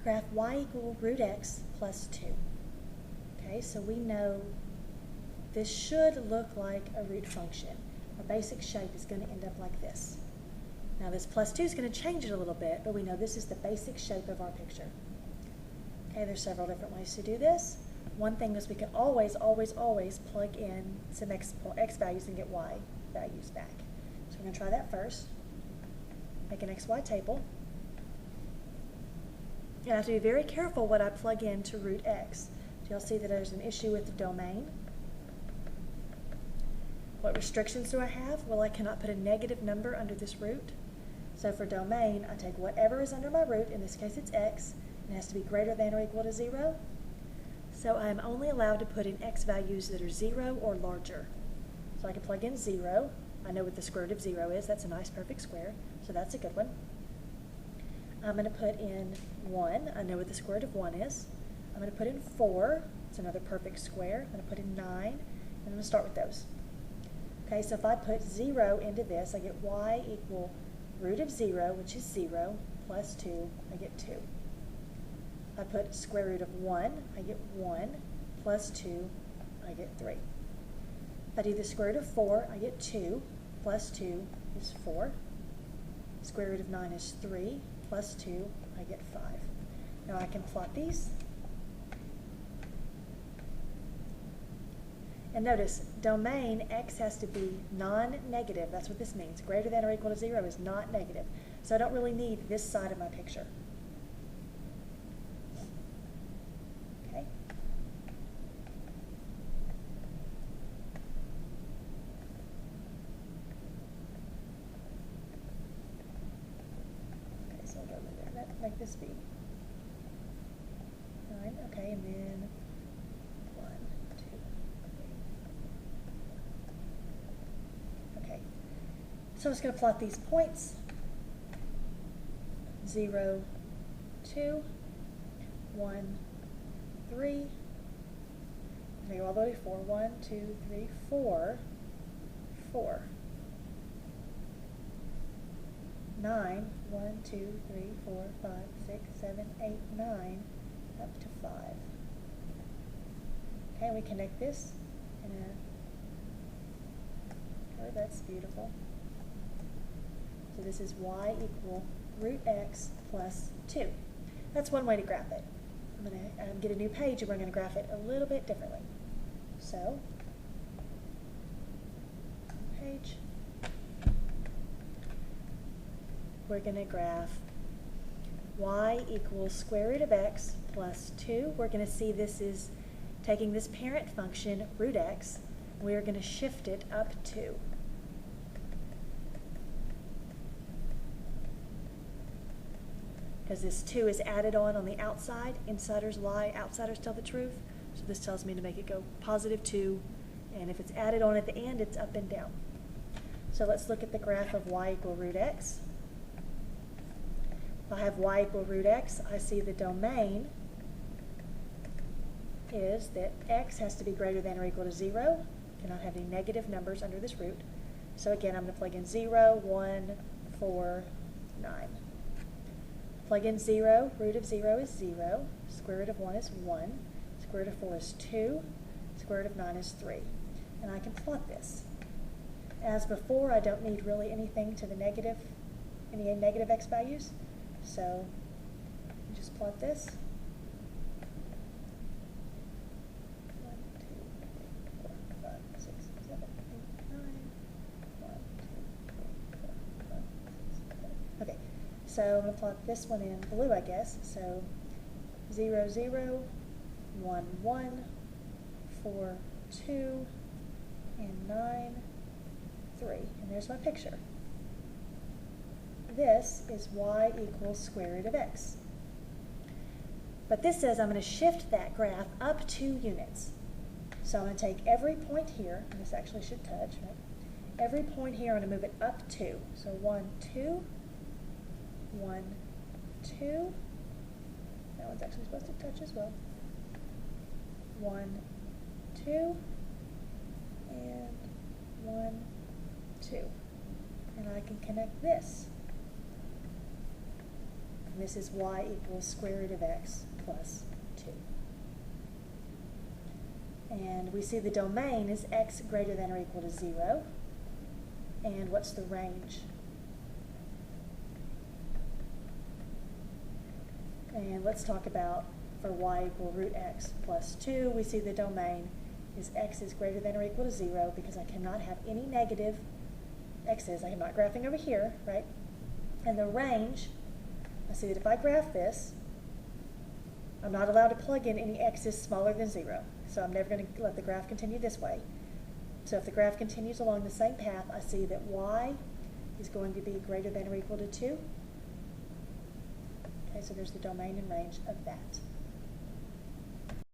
graph y equal root x plus 2. Okay, so we know this should look like a root function. Our basic shape is going to end up like this. Now this plus 2 is going to change it a little bit, but we know this is the basic shape of our picture. Okay, there's several different ways to do this. One thing is we can always plug in some x values and get y values back. So we're going to try that first. Make an xy table. And I have to be very careful what I plug in to root x. So you'll see that there's an issue with the domain. What restrictions do I have? Well, I cannot put a negative number under this root. So for domain, I take whatever is under my root, in this case it's x, and it has to be greater than or equal to 0. So I am only allowed to put in x values that are 0 or larger. So I can plug in 0. I know what the square root of 0 is. That's a nice perfect square, so that's a good one. I'm going to put in 1. I know what the square root of 1 is. I'm going to put in 4. It's another perfect square. I'm going to put in 9, and I'm going to start with those. Okay, so if I put 0 into this, I get y equal root of 0, which is 0, plus 2, I get 2. If I put square root of 1, I get 1, plus 2, I get 3. If I do the square root of 4, I get 2, plus 2 is 4. Square root of 9 is 3, plus 2, I get 5. Now I can plot these. And notice, domain, x has to be non-negative. That's what this means. Greater than or equal to 0 is not negative. So I don't really need this side of my picture. Okay. Okay, so I'll go over there. Make this be 9. Okay, and then 1, 2, 3. Okay, so I'm just going to plot these points. 0, 2, 1, 3. I'm going to go all the way to 4. 1, 2, 3, 4, 4. 9, 1, 2, 3, 4, 5, 6, 7, 8, 9, up to 5. Okay, we connect this in a curve. That's beautiful. So this is y equal root x plus 2. That's one way to graph it. I'm going to get a new page and we're going to graph it a little bit differently. So, page. We're going to graph y equals square root of x plus 2. We're going to see this is taking this parent function, root x, we're going to shift it up 2. Because this 2 is added on the outside. Insiders lie, outsiders tell the truth. So this tells me to make it go positive 2. And if it's added on at the end, it's up and down. So let's look at the graph of y equal root x. If I have y equal root x, I see the domain is that x has to be greater than or equal to 0. Cannot have any negative numbers under this root. So again, I'm going to plug in 0, 1, 4, 9. Plug in 0, root of 0 is 0, square root of 1 is 1, square root of 4 is 2, square root of 9 is 3. And I can plot this. As before, I don't need really anything to the negative, any negative x values. So just plot this. 1, 2, 3, 4, 5, 6, 7, 8, 9. 1, 2, 3, 4, 5, 6, 7. Okay, so I'm going to plot this one in blue, I guess. So 0, 0, 1, 1, 4, 2, and 9, 3. And there's my picture. This is y equals square root of x. But this says I'm going to shift that graph up 2 units. So I'm going to take every point here, and this actually should touch, right? Every point here, I'm going to move it up 2. So 1, 2, 1, 2. That one's actually supposed to touch as well. 1, 2, and 1, 2. And I can connect this. and this is y equals square root of x plus 2. And we see the domain is x greater than or equal to 0. And what's the range? And let's talk about for y equal root x plus 2, we see the domain is x is greater than or equal to 0 because I cannot have any negative x's. I am not graphing over here, right? And the range, I see that if I graph this, I'm not allowed to plug in any x's smaller than 0. So I'm never going to let the graph continue this way. So if the graph continues along the same path, I see that y is going to be greater than or equal to 2. Okay, so there's the domain and range of that.